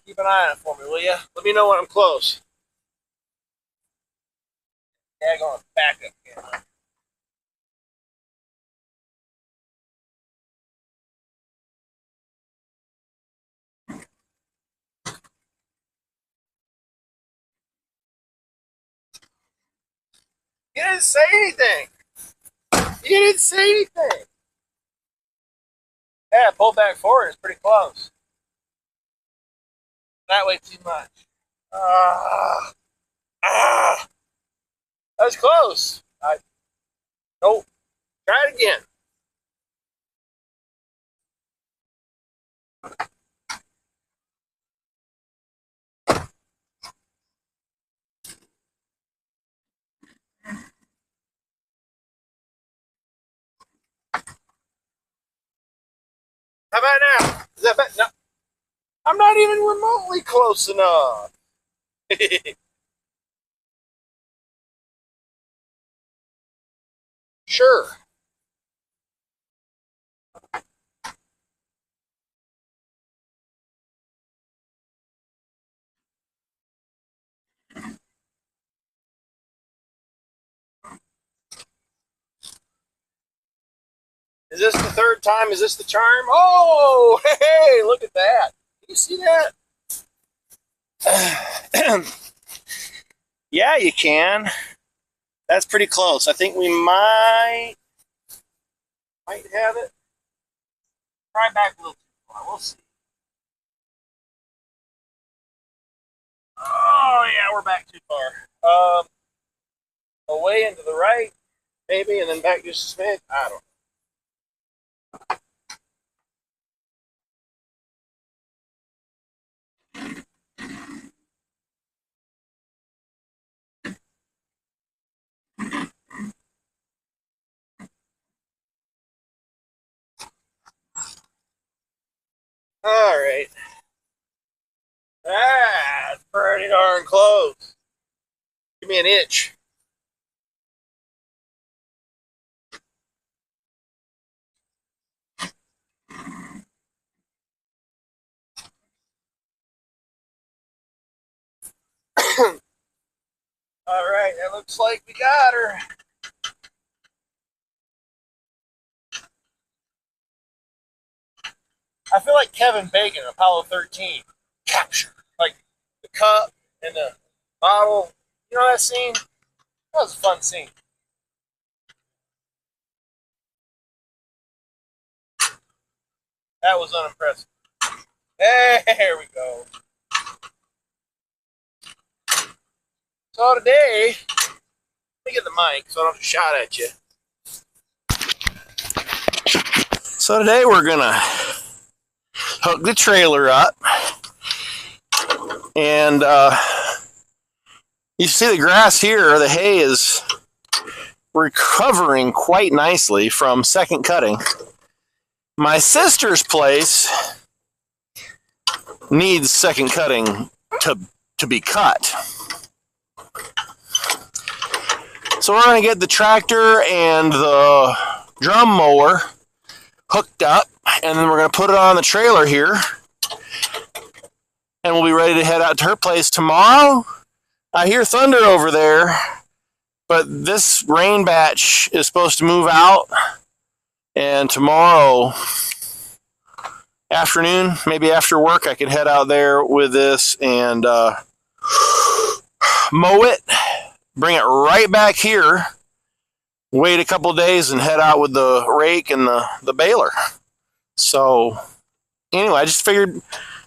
Keep an eye on it for me, will you? Let me know when I'm close. Yeah, going back up camera. You didn't say anything. You didn't say anything. Yeah, pull back forward. It's pretty close. That way too much. That was close. Nope. Try it again. How about now? Is that better? No. I'm not even remotely close enough. Sure. Is this the third time? Is this the charm? Oh, hey, look at that. Can you see that? Yeah, you can. That's pretty close. I think we might have it. Try back a little too far. We'll see. Oh, yeah, we're back too far. Away and to the right, maybe, and then back just a smidge. I don't know. All right. That's pretty darn close. Give me an inch. All right, that looks like we got her. I feel like Kevin Bacon, Apollo 13, capture. Like the cup and the bottle. You know that scene? That was a fun scene. That was unimpressive. There we go. So today, let me get the mic so I don't have to shout at you. So today we're gonna hook the trailer up, and you see the grass here, the hay is recovering quite nicely from second cutting. My sister's place needs second cutting to be cut. So we're going to get the tractor and the drum mower hooked up, and then we're going to put it on the trailer here, and we'll be ready to head out to her place tomorrow. I hear thunder over there, but this rain batch is supposed to move out, and tomorrow afternoon, maybe after work, I could head out there with this and mow it, bring it right back here, wait a couple days, and head out with the rake and the baler. So anyway, I just figured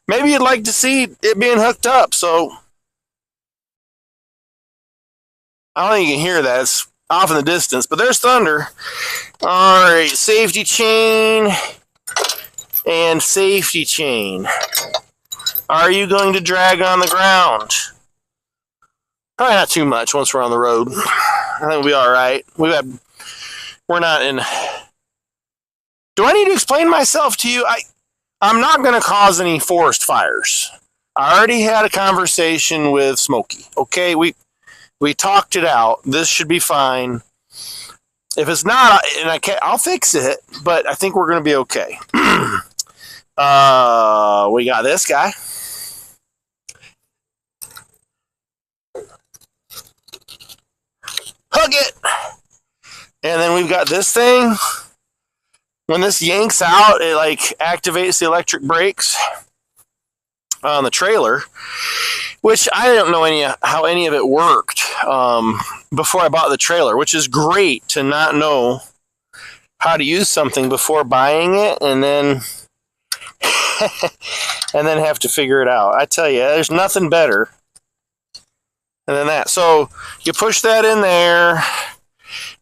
maybe you'd like to see it being hooked up. So I don't think you can hear that. It's off in the distance, but there's thunder. All right, safety chain and safety chain. Are you going to drag on the ground? Probably not too much once we're on the road. I think we'll be all right. We're not in. Do I need to explain myself to you? I'm not going to cause any forest fires. I already had a conversation with Smokey. Okay, we talked it out. This should be fine. If it's not, and I'll fix it. But I think we're going to be okay. We got this guy. hook it. And then we've got this thing. When this yanks out, it like activates the electric brakes on the trailer, which I don't know how any of it worked before I bought the trailer, which is great to not know how to use something before buying it and then and then have to figure it out. I tell you, there's nothing better than that. So you push that in there,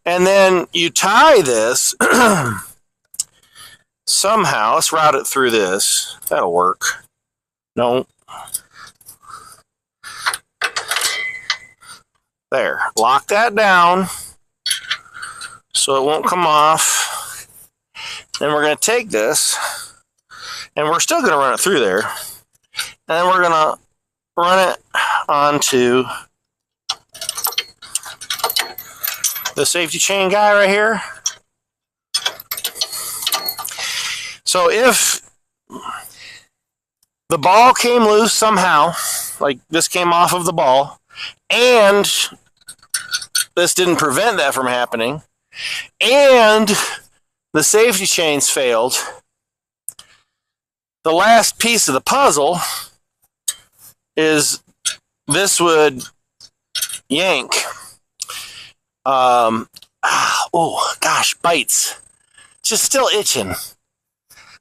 and then you tie this somehow. Let's route it through this. That'll work. No. There. Lock that down so it won't come off. Then we're going to take this, and we're still going to run it through there. And then we're going to run it onto the safety chain guy right here. So if the ball came loose somehow, like this came off of the ball, and this didn't prevent that from happening, and the safety chains failed, the last piece of the puzzle is this would yank. Oh gosh, bites. Just still itching.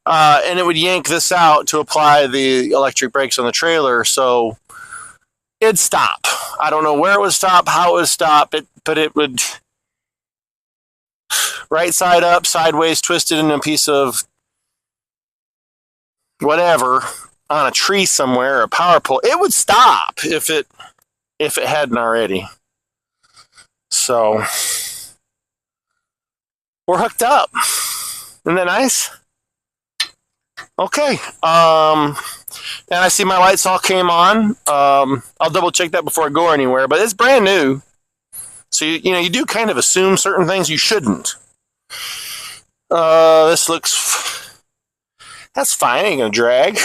And it would yank this out to apply the electric brakes on the trailer, so it'd stop. I don't know where it would stop, how it would stop, but it would right side up, sideways, twisted in a piece of whatever on a tree somewhere, or a power pole. It would stop if it hadn't already. So we're hooked up. Isn't that nice? Okay. And I see my lights all came on. I'll double check that before I go anywhere, but it's brand new. So you do kind of assume certain things you shouldn't. This looks, that's fine. Ain't gonna drag.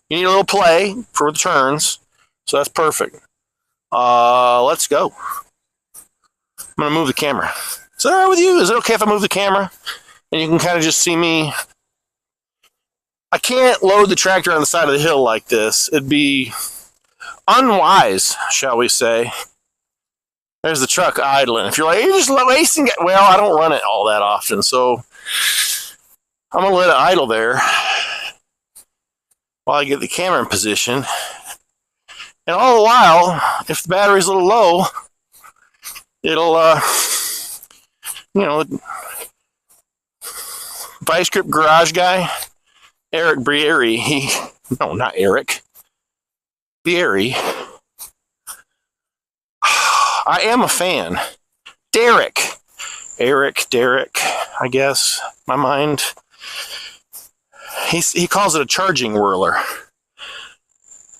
You need a little play for the turns, so that's perfect. Let's go. I'm gonna move the camera. Is that all right with you? Is it okay if I move the camera and you can kind of just see me? I can't load the tractor on the side of the hill like this. It'd be unwise, shall we say. There's the truck idling. If you're like, you're just wasting it. Well, I don't run it all that often, so I'm going to let it idle there while I get the camera in position. And all the while, if the battery's a little low, it'll, Vice Grip Garage guy, Eric Brieri, no, not Eric, Brieri. I am a fan. Derek, I guess, my mind. He calls it a charging whirler.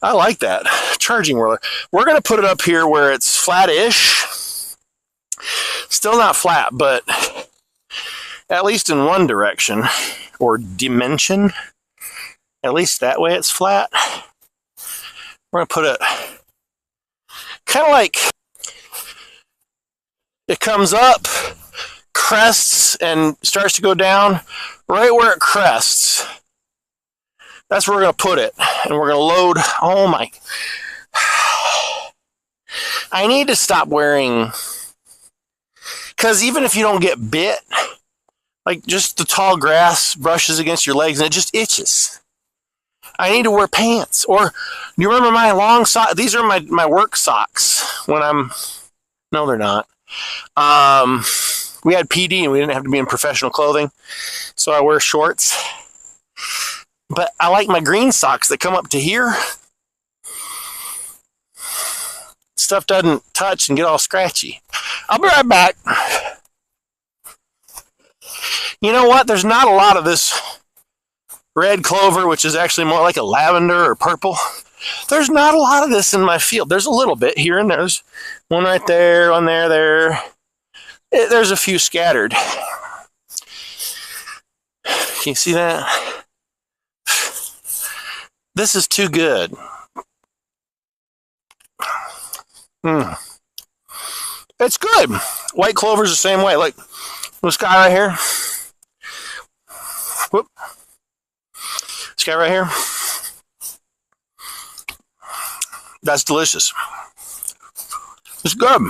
I like that, charging whirler. We're going to put it up here where it's flat-ish. Still not flat, but at least in one direction, or dimension. At least that way it's flat. We're going to put it kind of like it comes up, crests, and starts to go down. Right where it crests, that's where we're going to put it. And we're going to load. Oh my. I need to stop wearing, because even if you don't get bit, like just the tall grass brushes against your legs and it just itches. I need to wear pants. Or, you remember my long socks? These are my work socks when I'm, no they're not. We had PD and we didn't have to be in professional clothing, so I wear shorts. But I like my green socks that come up to here. Stuff doesn't touch and get all scratchy. I'll be right back. You know what? There's not a lot of this red clover, which is actually more like a lavender or purple. There's not a lot of this in my field. There's a little bit here and there's one right there, one there. There's a few scattered. Can you see that? This is too good. It's good. White clover's the same way. Like this guy right here. Whoop. This guy right here. That's delicious. It's good.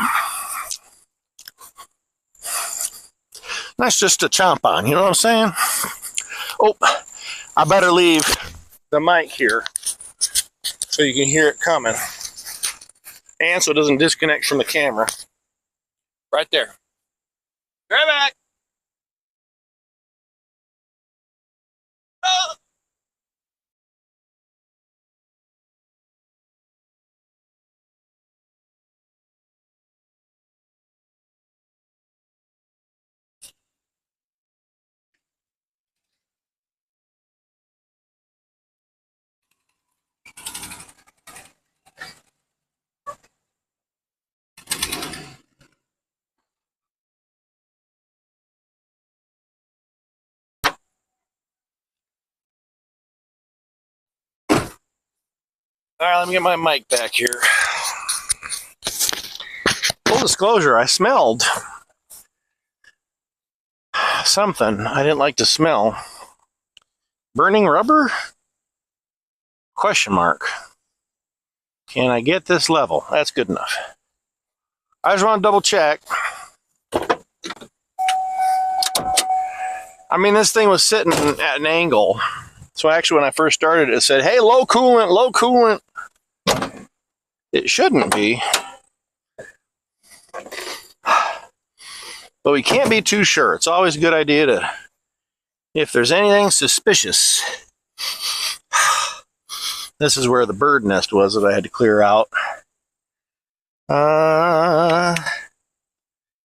That's just to chomp on, you know what I'm saying? Oh, I better leave the mic here so you can hear it coming. And so it doesn't disconnect from the camera. Right there. Grab back. Oh. All right, let me get my mic back here. Full disclosure, I smelled something I didn't like to smell. Burning rubber? Question mark. Can I get this level? That's good enough. I just want to double check. I mean, this thing was sitting at an angle. So actually, when I first started, it said, hey, low coolant, low coolant. It shouldn't be. But we can't be too sure. It's always a good idea to, if there's anything suspicious. This is where the bird nest was that I had to clear out.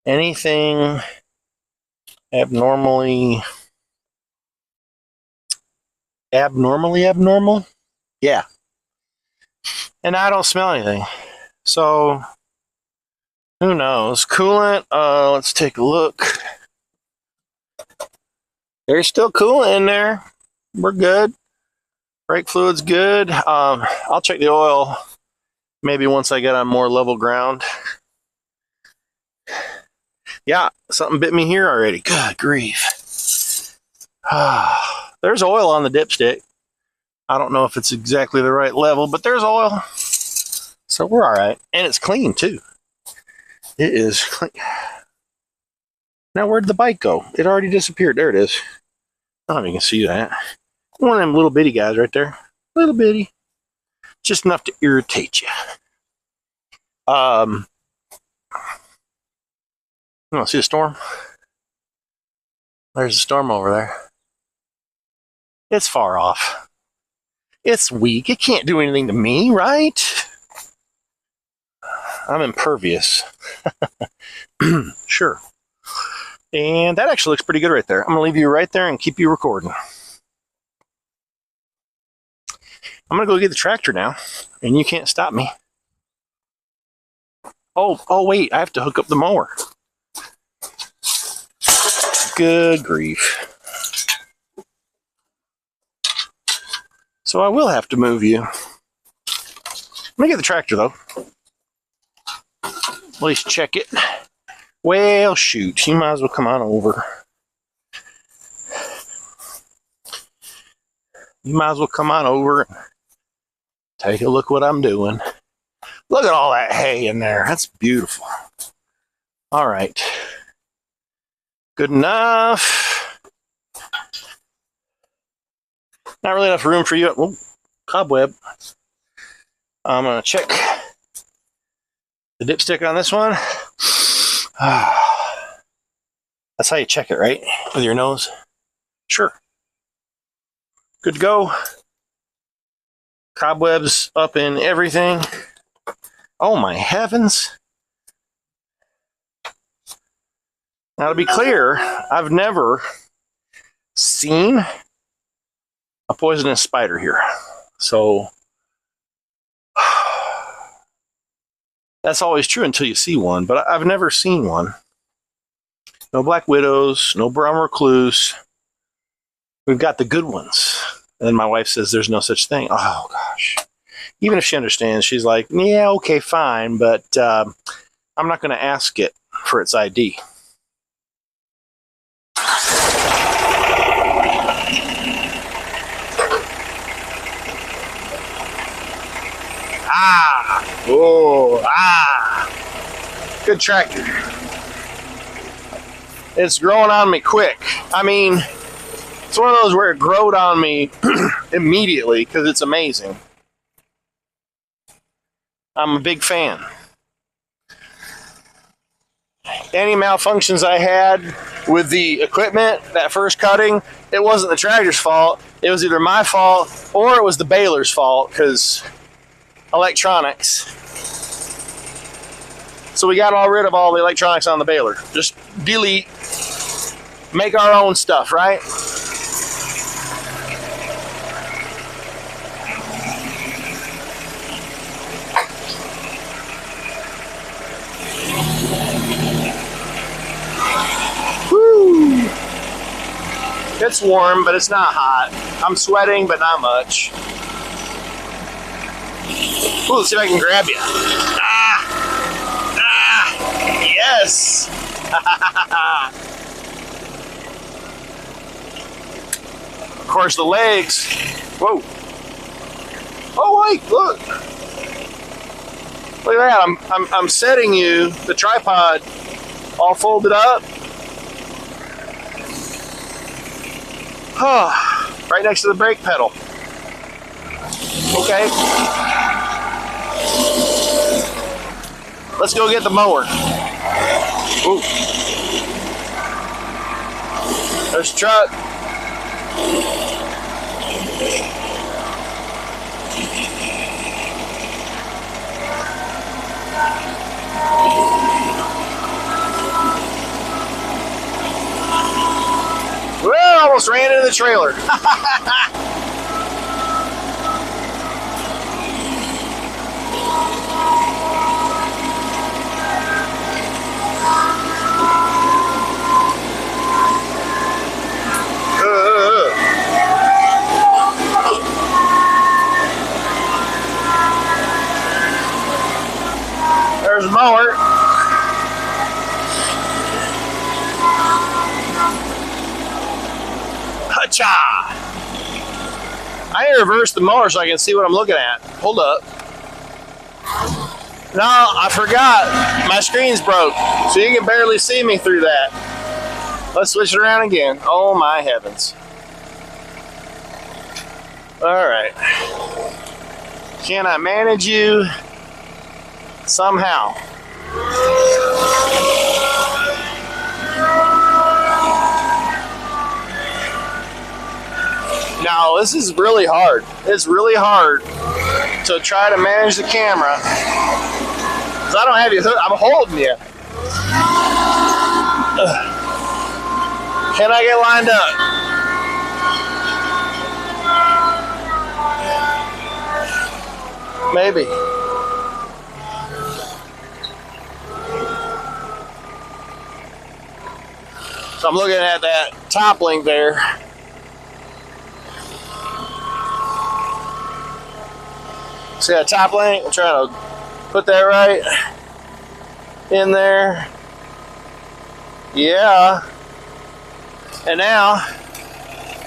Anything abnormally abnormal? Yeah. And I don't smell anything. So, who knows? Coolant, let's take a look. There's still coolant in there. We're good. Brake fluid's good. I'll check the oil maybe once I get on more level ground. Yeah, something bit me here already. Good grief. There's oil on the dipstick. I don't know if it's exactly the right level, but there's oil. So we're all right. And it's clean, too. It is clean. Now, where'd the bike go? It already disappeared. There it is. I don't know if you can see that. One of them little bitty guys right there. Little bitty. Just enough to irritate you. You want to see the storm? There's a storm over there. It's far off. It's weak. It can't do anything to me, right? I'm impervious. Sure. And that actually looks pretty good right there. I'm going to leave you right there and keep you recording. I'm going to go get the tractor now, and you can't stop me. Oh, wait. I have to hook up the mower. Good grief. So I will have to move you. Let me get the tractor, though. At least check it. Well, shoot. You might as well come on over. You might as well come on over and take a look what I'm doing. Look at all that hay in there. That's beautiful. All right. Good enough. Not really enough room for you. Oh, cobweb. I'm going to check the dipstick on this one. That's how you check it, right? With your nose? Sure. Good to go. Cobwebs up in everything. Oh my heavens. Now to be clear, I've never seen a poisonous spider here. So that's always true until you see one, but I've never seen one. No black widows, no brown recluse. We've got the good ones. And then my wife says there's no such thing. Oh, gosh. Even if she understands, she's like, yeah, okay, fine, but I'm not going to ask it for its ID. Ah! Oh! Ah! Good tractor. It's growing on me quick. I mean, it's one of those where it growed on me immediately because it's amazing. I'm a big fan. Any malfunctions I had with the equipment, that first cutting, it wasn't the tractor's fault. It was either my fault or it was the baler's fault because electronics. So we got all rid of all the electronics on the baler. Just delete, make our own stuff, right? Woo! It's warm, but it's not hot. I'm sweating, but not much. Ooh, let's see if I can grab you. Ah! Ah! Yes! Of course, the legs. Whoa! Oh wait! Look! Look at that! I'm setting you the tripod all folded up. Right next to the brake pedal. Okay. Let's go get the mower. Ooh. There's the truck. Well, almost ran into the trailer. There's a mower. Hacha! I reversed the mower so I can see what I'm looking at. Hold up. No, I forgot. My screen's broke, so you can barely see me through that. Let's switch it around again. Oh my heavens. Alright. Can I manage you somehow? Now, this is really hard. It's really hard to try to manage the camera because I don't have you hooked. I'm holding you. Can I get lined up? Maybe. So I'm looking at that top link there. See that top link? I'm trying to put that right in there. Yeah. And now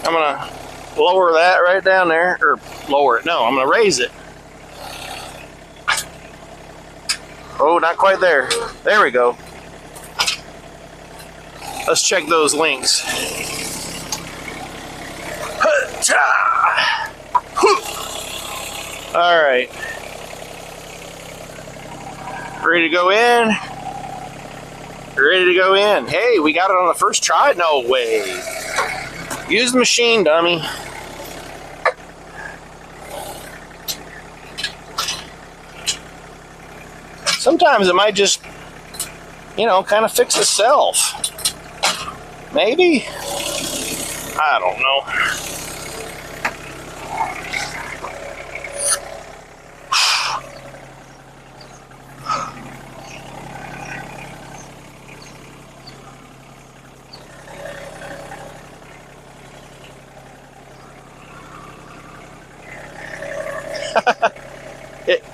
I'm gonna lower that right down there, or lower it. No, I'm gonna raise it. Oh, not quite there. There we go. Let's check those links. All right. Ready to go in? Ready to go in. Hey, we got it on the first try? No way. Use the machine, dummy. Sometimes it might just, you know, kind of fix itself. Maybe? I don't know.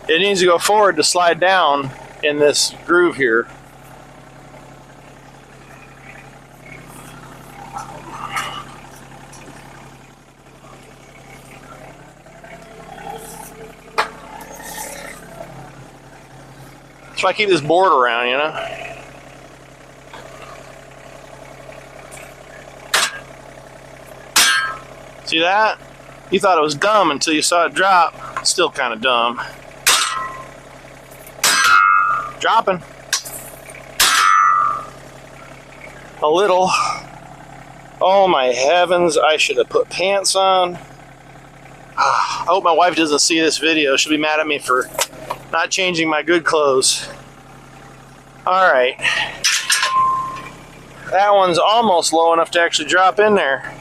It needs to go forward to slide down in this groove here. I keep this board around, you know. See that? You thought it was dumb until you saw it drop. It's still kind of dumb. Dropping. A little. Oh my heavens, I should have put pants on. I hope my wife doesn't see this video. She'll be mad at me for not changing my good clothes. Alright. That one's almost low enough to actually drop in there.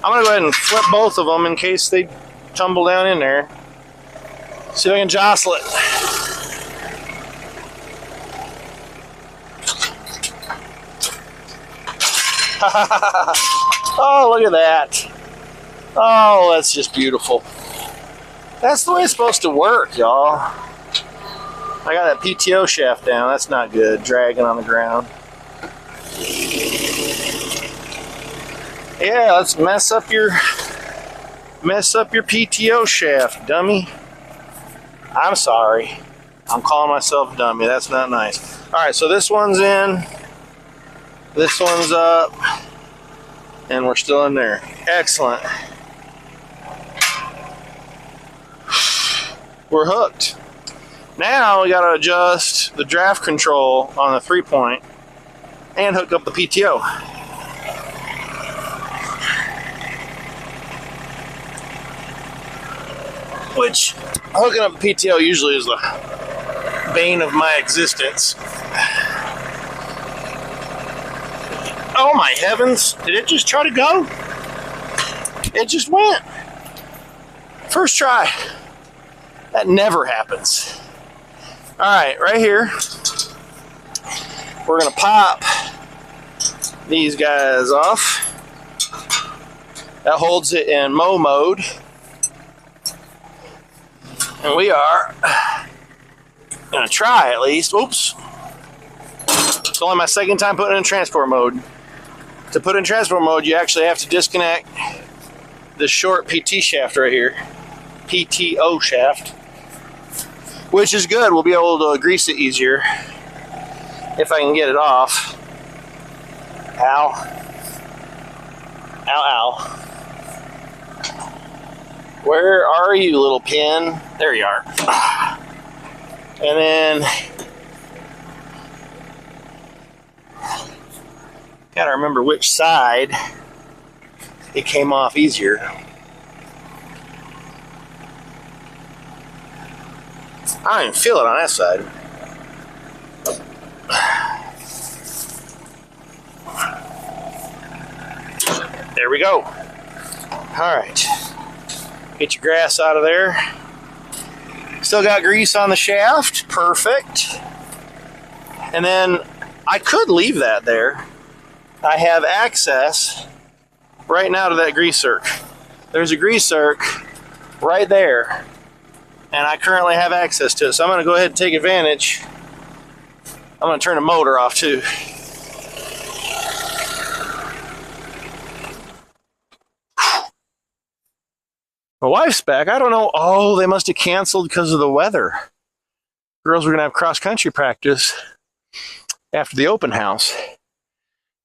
I'm going to go ahead and flip both of them in case they tumble down in there. See if I can jostle it. Oh, look at that. Oh, that's just beautiful. That's the way it's supposed to work, y'all. I got that PTO shaft down. That's not good, dragging on the ground. Yeah, let's mess up your PTO shaft, dummy. I'm sorry. I'm calling myself dummy. That's not nice. All right, so this one's in. This one's up. And we're still in there. Excellent. We're hooked. Now we got to adjust the draft control on the 3-point and hook up the PTO. Which, hooking up the PTO usually is the bane of my existence. Oh my heavens, did it just try to go? It just went. First try. That never happens. Alright, right here, we're going to pop these guys off. That holds it in mow mode. And we are going to try at least. Oops. It's only my second time putting it in transport mode. To put it in transport mode, you actually have to disconnect the short PT shaft right here. PTO shaft. Which is good. We'll be able to grease it easier if I can get it off. Ow. Ow, ow. Where are you, little pin? There you are. And then gotta remember which side it came off easier. I don't even feel it on that side. There we go. All right. Get your grass out of there. Still got grease on the shaft. Perfect. And then I could leave that there. I have access right now to that grease zerk. There's a grease zerk right there. And I currently have access to it. So I'm going to go ahead and take advantage. I'm going to turn the motor off too. My wife's back. I don't know. Oh, they must have canceled because of the weather. Girls were going to have cross-country practice after the open house.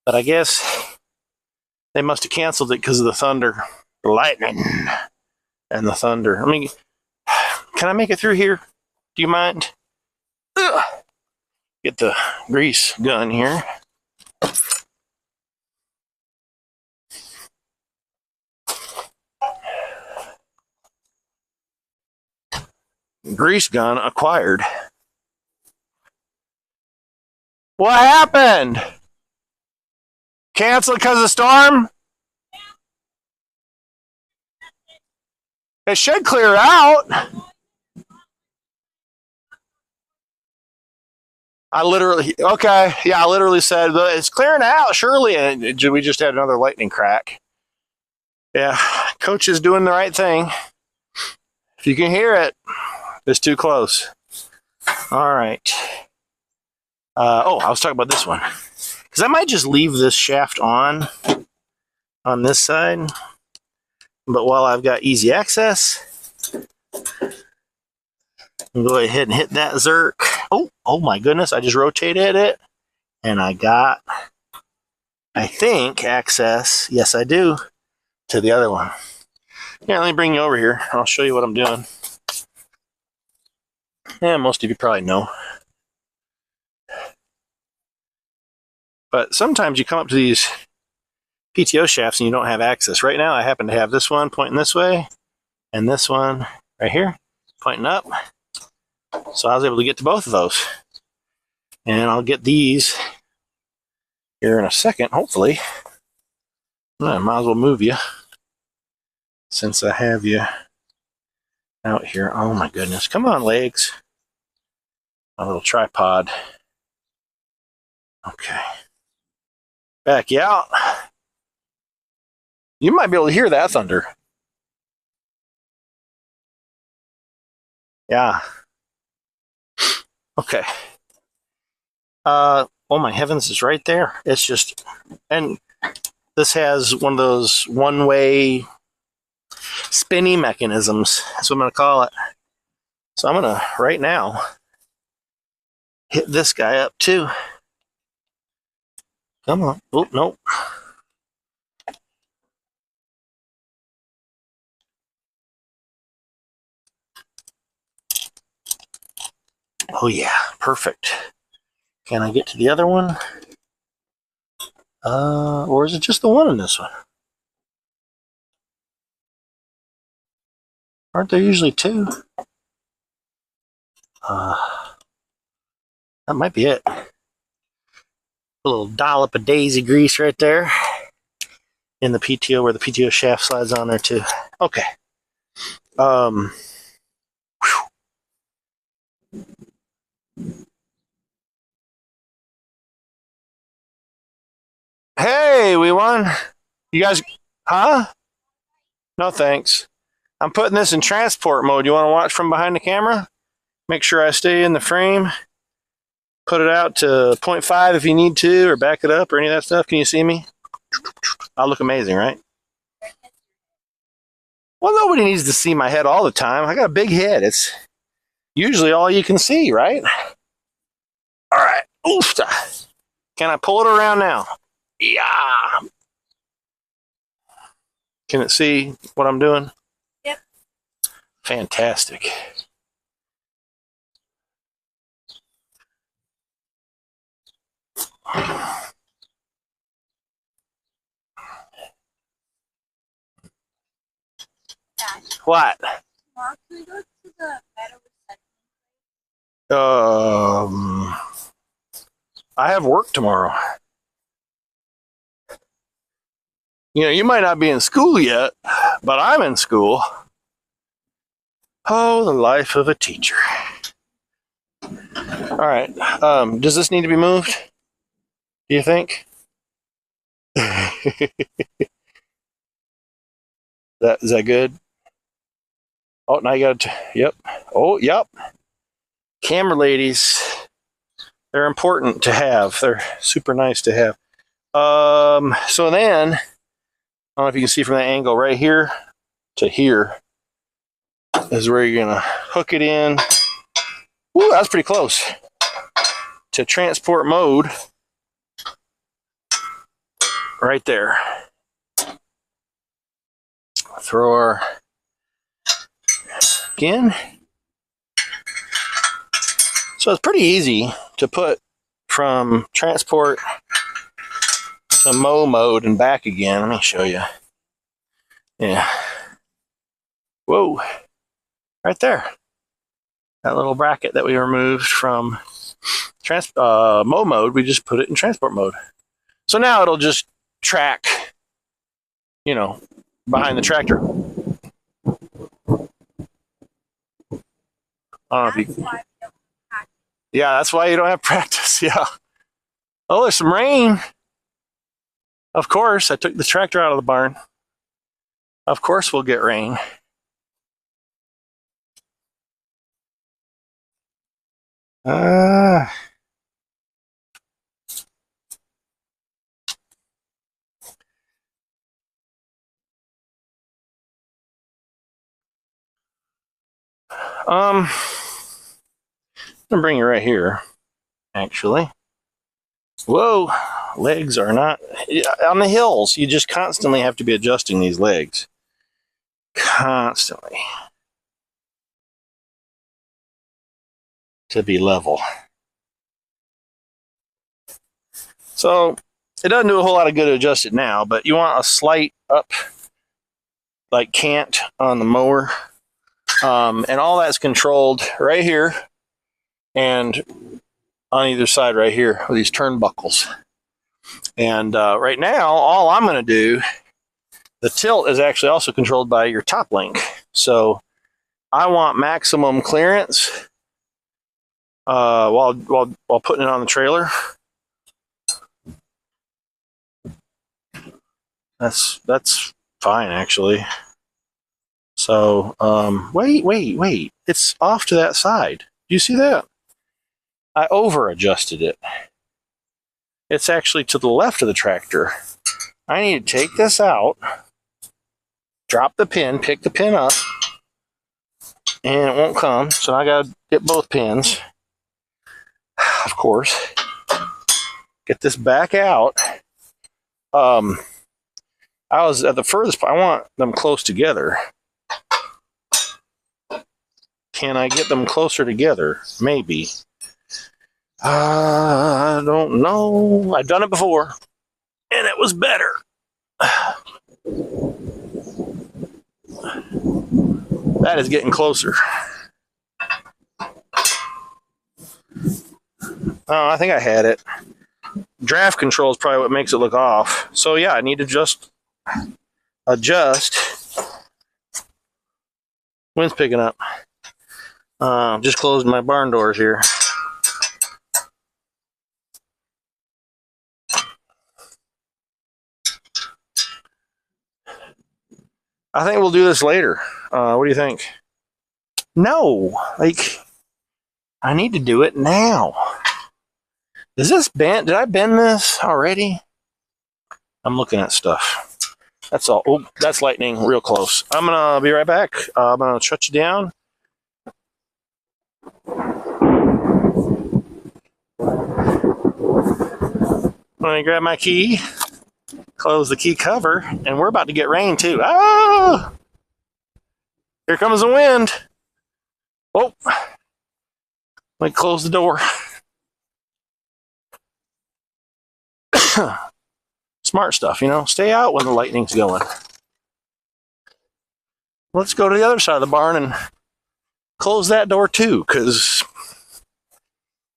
But I guess they must have canceled it because of the thunder. The lightning and the thunder. I mean, can I make it through here? Do you mind? Ugh. Get the grease gun here. Grease gun acquired. What happened? Canceled because of the storm? It should clear out. I literally said it's clearing out surely, and we just had another lightning crack. Yeah, coach is doing the right thing. If you can hear it, it's too close. All right. Oh, I was talking about this one. Because I might just leave this shaft on this side. But while I've got easy access, I'll go ahead and hit that zerk. Oh my goodness, I just rotated it and I got, I think, access, yes I do, to the other one. Yeah, let me bring you over here. I'll show you what I'm doing. Yeah, most of you probably know. But sometimes you come up to these PTO shafts and you don't have access. Right now I happen to have this one pointing this way and this one right here pointing up. So I was able to get to both of those. And I'll get these here in a second, hopefully. I might as well move you since I have you out here. Oh my goodness. Come on, legs. My little tripod. Okay. Back you out. You might be able to hear that thunder. Yeah. Okay. Oh my heavens, it's right there. It's just, and this has one of those one-way spinny mechanisms. That's what I'm going to call it. So I'm going to, right now, hit this guy up too. Come on. Oh, nope. Oh yeah, perfect. Can I get to the other one? Or is it just the one in this one? Aren't there usually two? That might be it. A little dollop of daisy grease right there in the PTO, where the PTO shaft slides on there too. Okay. Hey, we won. You guys, huh? No thanks. I'm putting this in transport mode. You want to watch from behind the camera? Make sure I stay in the frame. Put it out to 0.5 if you need to, or back it up, or any of that stuff. Can you see me? I'll look amazing, right? Well, nobody needs to see my head all the time. I got a big head. It's usually all you can see, right? All right. Oof. Can I pull it around now? Yeah. Can it see what I'm doing? Yep. Fantastic. What? Mark, can we go to the metal Um, I have work tomorrow. You know, you might not be in school yet, but I'm in school. Oh, the life of a teacher. All right. Does this need to be moved? Do you think? Is that good? Oh, now you got to. Yep. Oh, yep. Camera ladies. They're important to have. They're super nice to have. So then, I don't know if you can see from that angle right here to here is where you're gonna hook it in. Ooh, that's pretty close. To transport mode. Right there. Throw our in. So it's pretty easy to put from transport to mow mode and back again. Let me show you. Yeah. Whoa. Right there. That little bracket that we removed from mow mode, we just put it in transport mode. So now it'll just track, you know, behind the tractor. I don't know if you, yeah, that's why you don't have practice. Yeah. Oh, there's some rain. Of course, I took the tractor out of the barn. Of course we'll get rain. gonna bring you right here, actually. Whoa, legs are not on the hills. You just constantly have to be adjusting these legs. Constantly. To be level. So it doesn't do a whole lot of good to adjust it now, but you want a slight up, like cant on the mower. And all that's controlled right here and on either side right here with these turnbuckles. And right now, all I'm going to do, the tilt is actually also controlled by your top link. So I want maximum clearance while putting it on the trailer. That's fine, actually. So wait, it's off to that side. Do you see that? I over adjusted it. It's actually to the left of the tractor. I need to take this out, drop the pin, pick the pin up, and it won't come. So I gotta get both pins, of course. Get this back out. I was at the furthest point. I want them close together. Can I get them closer together? Maybe. I don't know. I've done it before, and it was better. That is getting closer. Oh, I think I had it. Draft control is probably what makes it look off. So yeah, I need to just adjust. Wind's picking up. Just closed my barn doors here. I think we'll do this later. What do you think? No, like I need to do it now. Is this bent? Did I bend this already? I'm looking at stuff. That's all. Oh, that's lightning real close. I'm gonna be right back. I'm gonna shut you down. Let me grab my key, close the key cover, and we're about to get rain too. Ah! Here comes the wind. Oh, let me close the door. Smart stuff, you know. Stay out when the lightning's going. Let's go to the other side of the barn and close that door too, because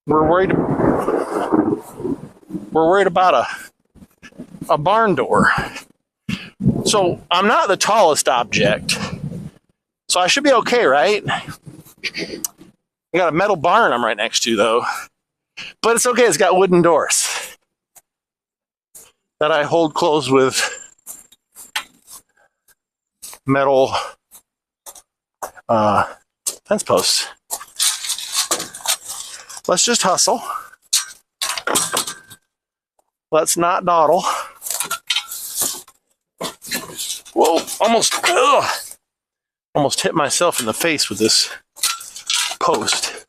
we're worried about a barn door. So I'm not the tallest object, so I should be okay, right? I got a metal barn I'm right next to though, but it's okay. It's got wooden doors that I hold closed with metal fence posts. Let's just hustle. Let's not dawdle. Whoa, almost hit myself in the face with this post.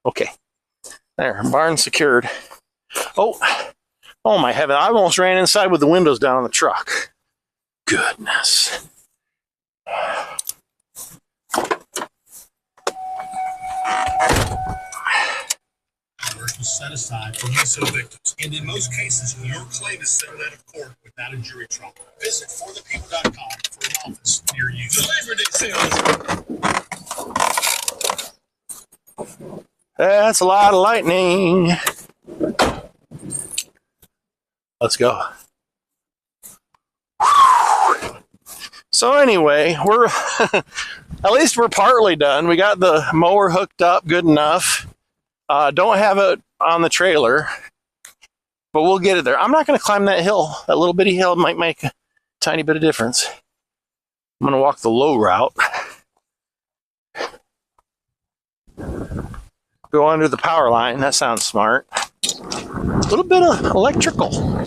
Okay, there, barn secured. Oh my heaven, I almost ran inside with the windows down on the truck. Goodness. Set aside for use of victims. And in most cases, your claim is settled out of court without a jury trial. Visit forthepeople.com for an office near you. That's a lot of lightning. Let's go. So anyway, we're at least we're partly done. We got the mower hooked up good enough. Don't have it on the trailer, but we'll get it there. I'm not going to climb that hill. That little bitty hill might make a tiny bit of difference. I'm going to walk the low route. Go under the power line. That sounds smart. A little bit of electrical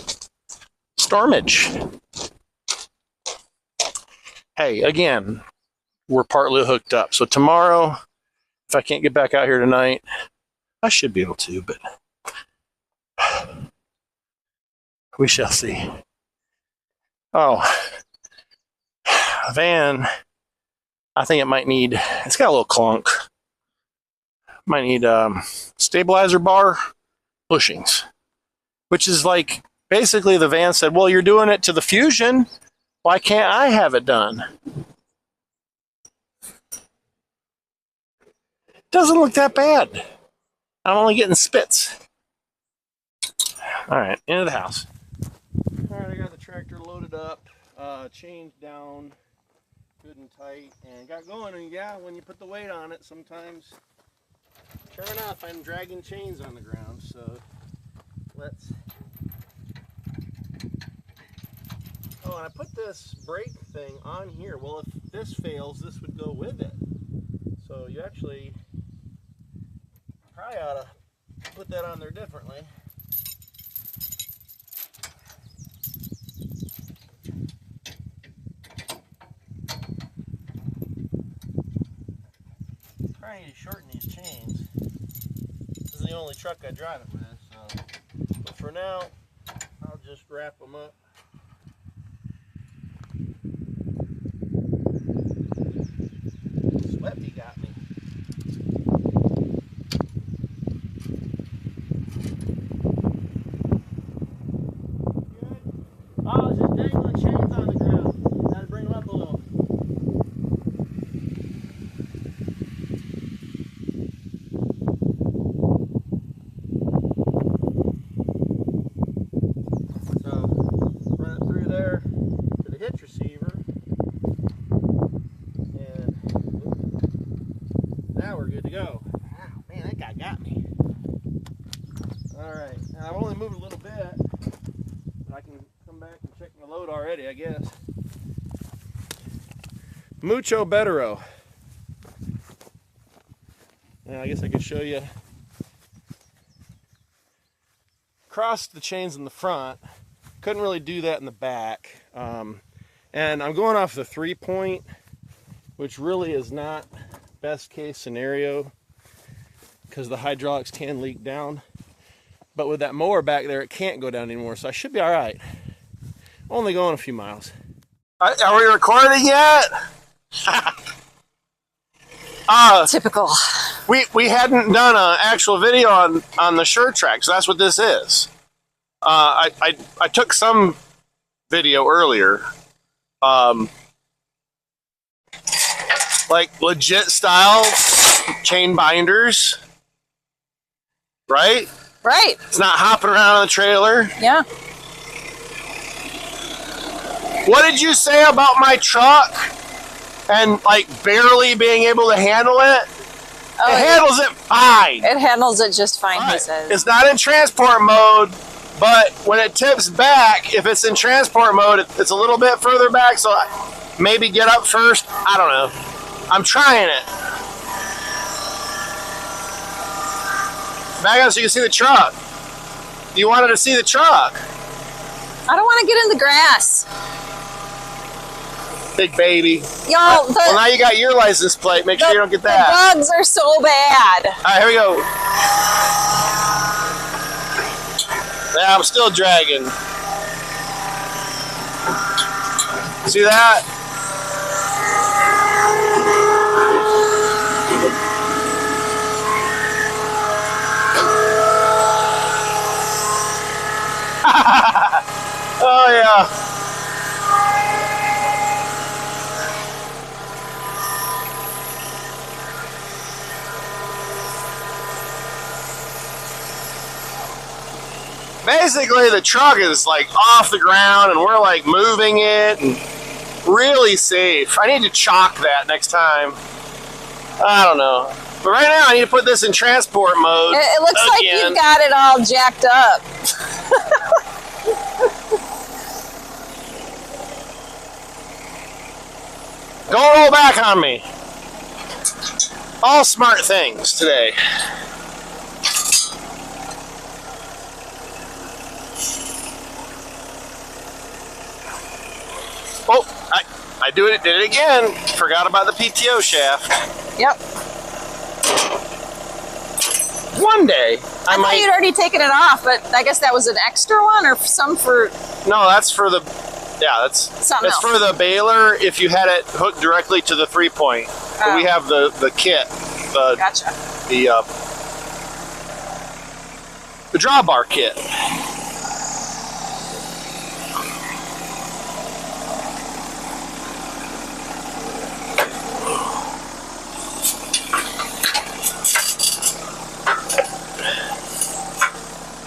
stormage. Hey, again, we're partly hooked up. So tomorrow, if I can't get back out here tonight, I should be able to, but we shall see. Oh, van, I think it might need, it's got a little clunk. Might need stabilizer bar bushings, which is like, basically the van said, well, you're doing it to the Fusion. Why can't I have it done? Doesn't look that bad. I'm only getting spits. All right, into the house. All right, I got the tractor loaded up, chained down good and tight, and got going. And yeah, when you put the weight on it, sometimes, sure enough, I'm dragging chains on the ground. So let's. Oh, and I put this brake thing on here. Well, if this fails, this would go with it. So you actually probably ought to put that on there differently. Probably need to shorten these chains. This is the only truck I drive it with, so. But for now, I'll just wrap them up. Sweaty got me. Good. Oh, I was just dangling chains on the ground. Had to bring them up a little. So, run it through there to the hitch receiver. Now we're good to go. Wow, man, that guy got me. Alright, now I've only moved a little bit, but I can come back and check my load already, I guess. Mucho bettero. Now I guess I could show you. Crossed the chains in the front. Couldn't really do that in the back. And I'm going off the 3-point, which really is not best case scenario because the hydraulics can leak down, but with that mower back there it can't go down anymore, so I should be all right. Only going a few miles. Are we recording yet? Typical. We hadn't done an actual video on the Sure-Trac, so that's what this is. I took some video earlier, like legit style chain binders, right? Right. It's not hopping around on the trailer. Yeah. What did you say about my truck and like barely being able to handle it? Oh, it handles it fine. It handles it just fine, Right. he says. It's not in transport mode, but when it tips back, if it's in transport mode, it's a little bit further back, so maybe get up first. I don't know. I'm trying it. Back up so you can see the truck. You wanted to see the truck. I don't want to get in the grass. Big baby. Y'all, Well, now you got your license plate. Make sure you don't get that. The bugs are so bad. All right, here we go. Yeah, I'm still dragging. See that? Oh yeah. Basically the truck is like off the ground and we're like moving it and really safe. I need to chalk that next time. I don't know. But right now I need to put this in transport mode. It looks like you've got it all jacked up. Don't roll back on me. All smart things today. Oh, I did it again. Forgot about the PTO shaft. Yep. One day I thought you'd already taken it off, but I guess that was an extra one or some for... No, that's for the... Yeah, that's Something else. for the baler if you had it hooked directly to the 3-point. But we have the kit. Gotcha. The drawbar kit.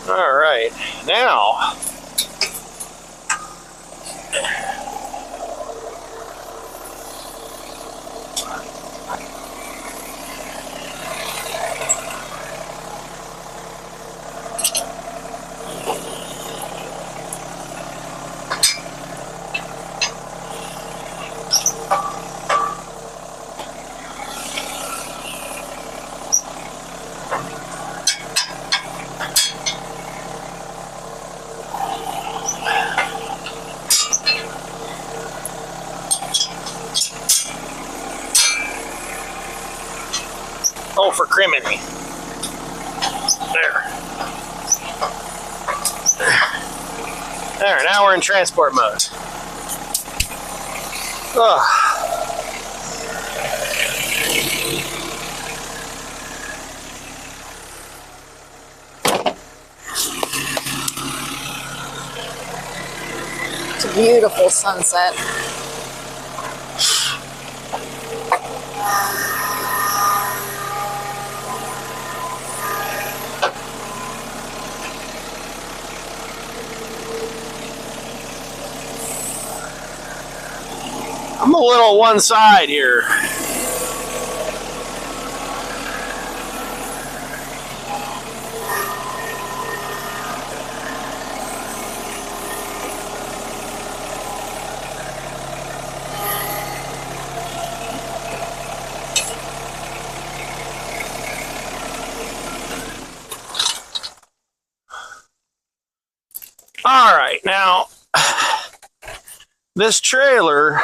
All right, now oh, for criminy. There. There, now we're in transport mode. Ugh. It's a beautiful sunset. I'm a little one side here. All right, now this trailer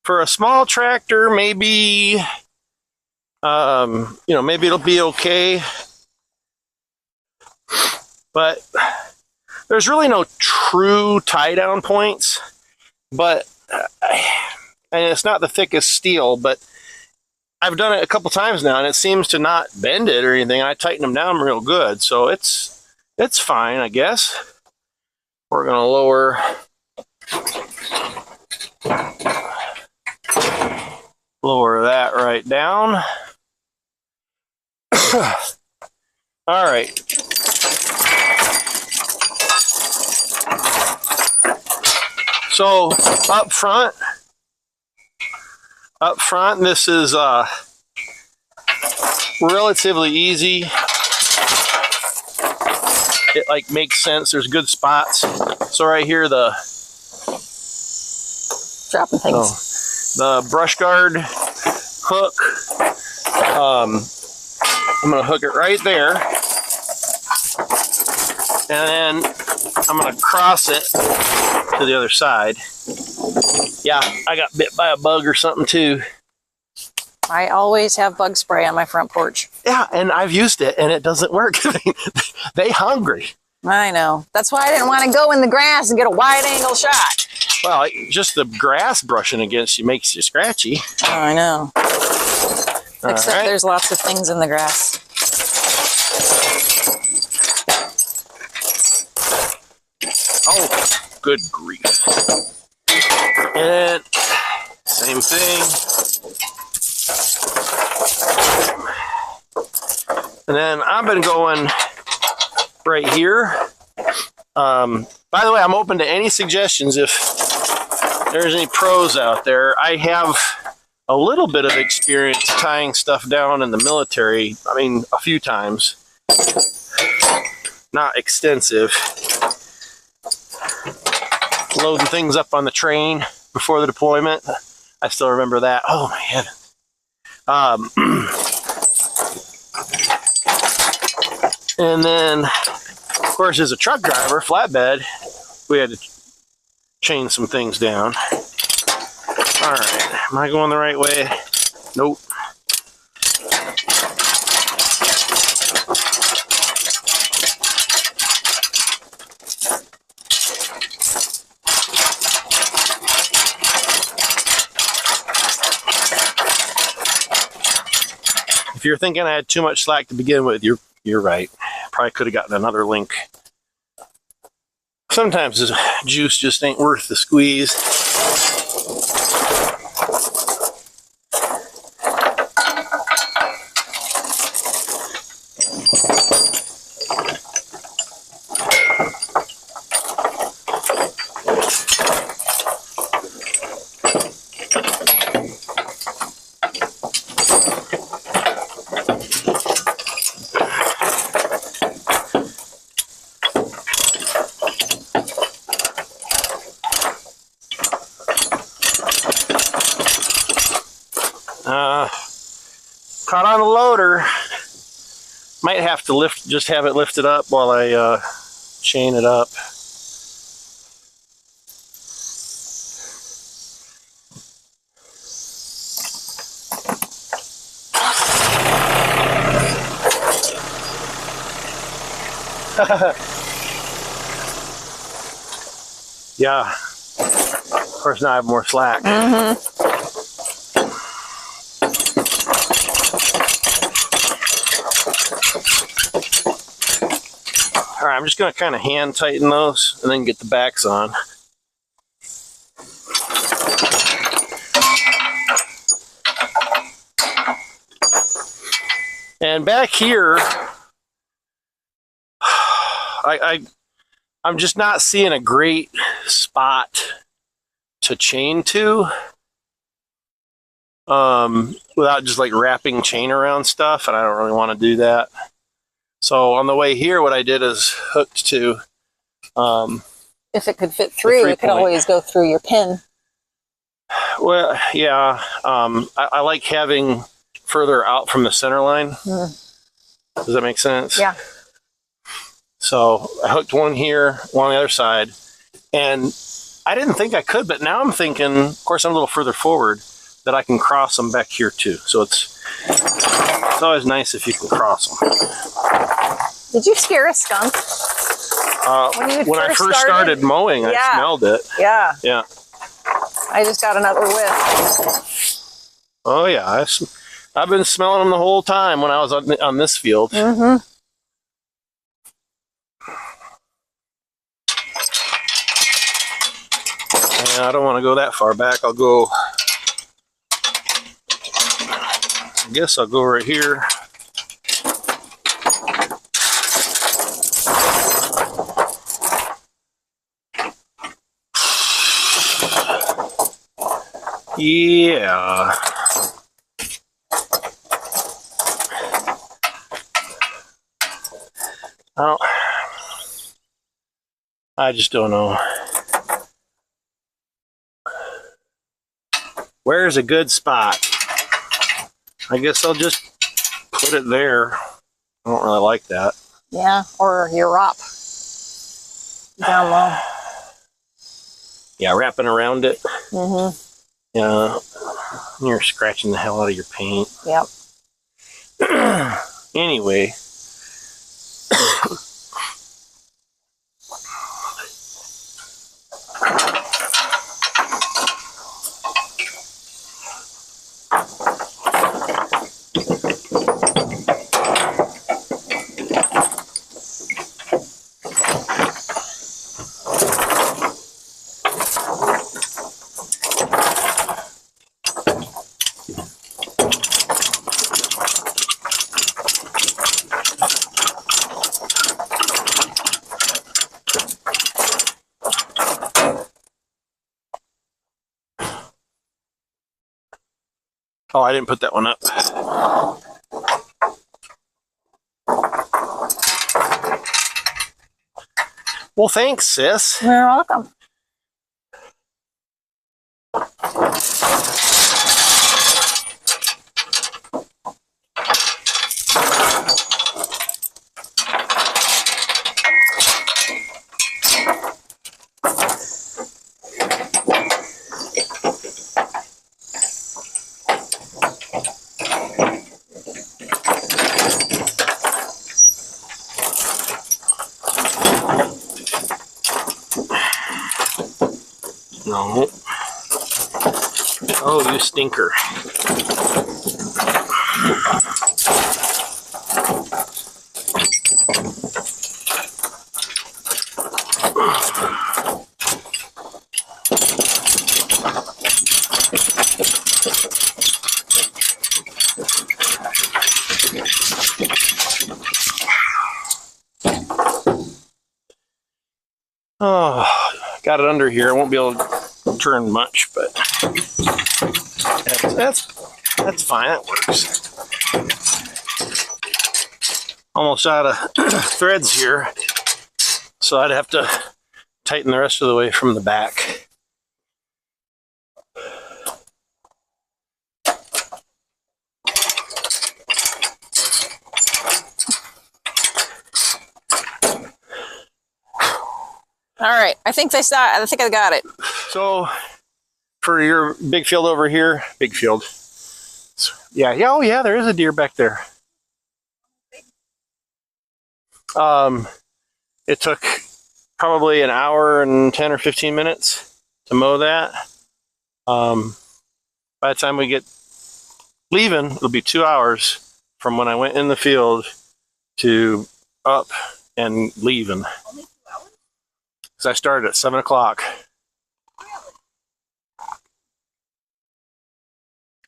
for a small tractor, maybe, maybe it'll be okay. But there's really no true tie down points. But, and it's not the thickest steel, but I've done it a couple times now and it seems to not bend it or anything. I tighten them down real good. So it's fine, I guess. We're going to lower that right down. All right. So up front, this is relatively easy. It like makes sense. There's good spots. So right here, the Dropping things. The brush guard hook. I'm gonna hook it right there, and then I'm gonna cross it to the other side. Yeah, I got bit by a bug or something too. I always have bug spray on my front porch. Yeah, and I've used it and it doesn't work. They hungry. I know. That's why I didn't want to go in the grass and get a wide angle shot. Well, just the grass brushing against you makes you scratchy. I know. Except there's lots of things in the grass. Oh, good grief. And same thing. And then I've been going right here. By the way, I'm open to any suggestions if there's any pros out there. I have a little bit of experience tying stuff down in the military. I mean, a few times. Not extensive. Loading things up on the train before the deployment. I still remember that. Oh my heavens. And then, of course, as a truck driver, flatbed, we had to chain some things down. All right, am I going the right way? Nope. If you're thinking I had too much slack to begin with, you're right. Probably could have gotten another link. Sometimes the juice just ain't worth the squeeze. Caught on the loader. Might have to just have it lifted up while I chain it up. Yeah. Of course, now I have more slack. All right, I'm just going to kind of hand tighten those and then get the backs on. And back here, I'm just not seeing a great spot to chain to without just like wrapping chain around stuff, and I don't really want to do that. So on the way here, what I did is hooked to If it could fit through, it could always go through your pin. Well, yeah, I like having further out from the center line. Does that make sense? Yeah. So I hooked one here, one on the other side, and I didn't think I could, but now I'm thinking, of course I'm a little further forward, that I can cross them back here too. So it's always nice if you can cross them. Did you scare a skunk? When I first started mowing, I smelled it. Yeah. Yeah. I just got another whiff. Oh yeah, I've been smelling them the whole time when I was on this field. Mm-hmm. And I don't want to go that far back. I guess I'll go right here. Yeah. I just don't know. Where's a good spot? I guess I'll just put it there. I don't really like that. Yeah, or your wrap down low. Yeah, wrapping around it. Mm-hmm. Yeah, you're scratching the hell out of your paint. Yep. Anyway. Oh, I didn't put that one up. Well, thanks, sis. You're welcome. No. Oh, you stinker. Oh, got it under here. I won't be able to turn much, but that's fine. That works. Almost out of threads here, so I'd have to tighten the rest of the way from the back. All right, I think I got it. So for your big field over here, big field. Yeah, oh yeah, there is a deer back there. It took probably an hour and 10 or 15 minutes to mow that. By the time we get leaving, it'll be 2 hours from when I went in the field to up and leaving. Only 2 hours? Because I started at 7 o'clock. Really?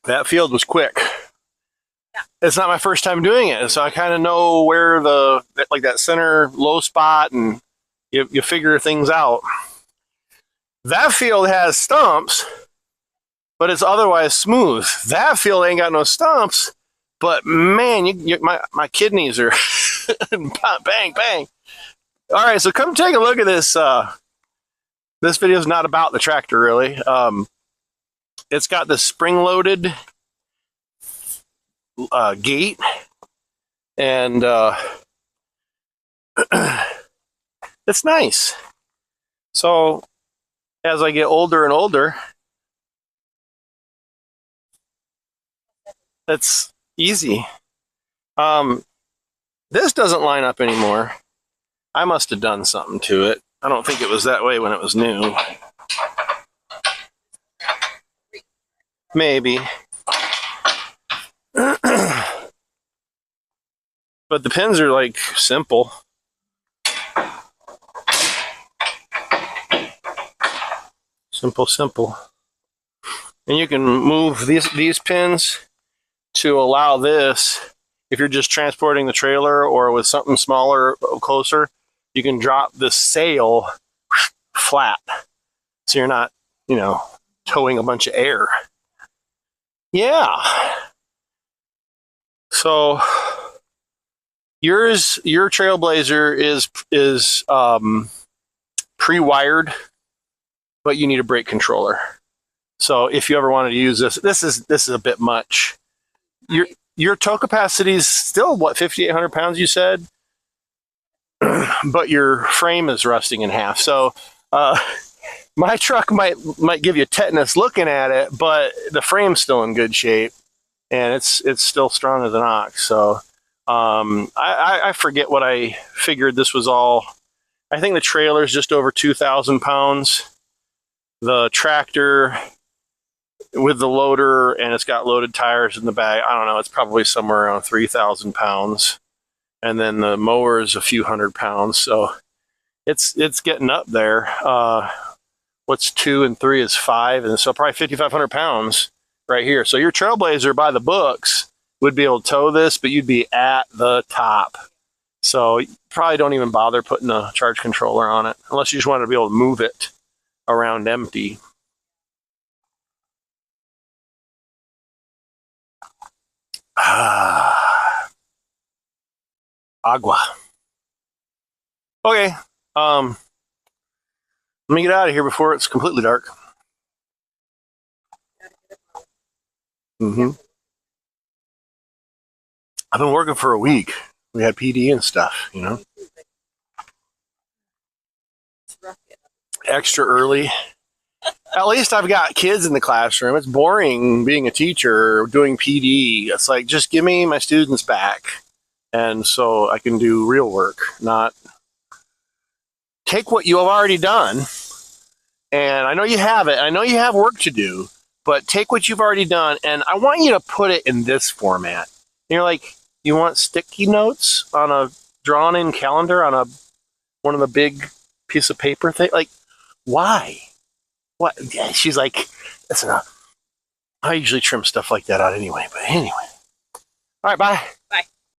That field was quick. Yeah. It's not my first time doing it, so I kind of know where like that center low spot, and you figure things out. That field has stumps, but it's otherwise smooth. That field ain't got no stumps, but man, my kidneys are bang, bang. All right, so come take a look at this. This video is not about the tractor, really. It's got the spring-loaded gate, and it's nice. So as I get older and older, it's easy. This doesn't line up anymore. I must have done something to it. I don't think it was that way when it was new. Maybe. But the pins are like simple. Simple. And you can move these pins to allow this, if you're just transporting the trailer or with something smaller, closer, you can drop the sail flat. So you're not, towing a bunch of air. Yeah. So your Trailblazer is pre-wired, but you need a brake controller. So if you ever wanted to use this is a bit much. Your tow capacity is still, what, 5,800 pounds, you said? But your frame is rusting in half. So my truck might give you tetanus looking at it, but the frame's still in good shape, and it's still strong as an ox. So I forget what I figured this was all. I think the trailer's just over 2,000 pounds. The tractor with the loader, and it's got loaded tires in the back, I don't know, it's probably somewhere around 3,000 pounds. And then the mower is a few hundred pounds. So it's getting up there. What's 2 and 3 is 5, and so probably 5,500 pounds right here. So your Trailblazer, by the books, would be able to tow this, but you'd be at the top. So you probably don't even bother putting a charge controller on it, unless you just want to be able to move it around empty. Agua. Okay. Let me get out of here before it's completely dark. I've been working for a week. We had PD and stuff, Extra early. At least I've got kids in the classroom. It's boring being a teacher, doing PD. It's like, just give me my students back. And so I can do real work, not take what you have already done And I know you have it. I know you have work to do, but take what you've already done, and I want you to put it in this format. And you're like, you want sticky notes on a drawn-in calendar on one of the big piece of paper thing? Like, why? What? Yeah, she's like, that's enough. I usually trim stuff like that out anyway, but anyway. All right, bye.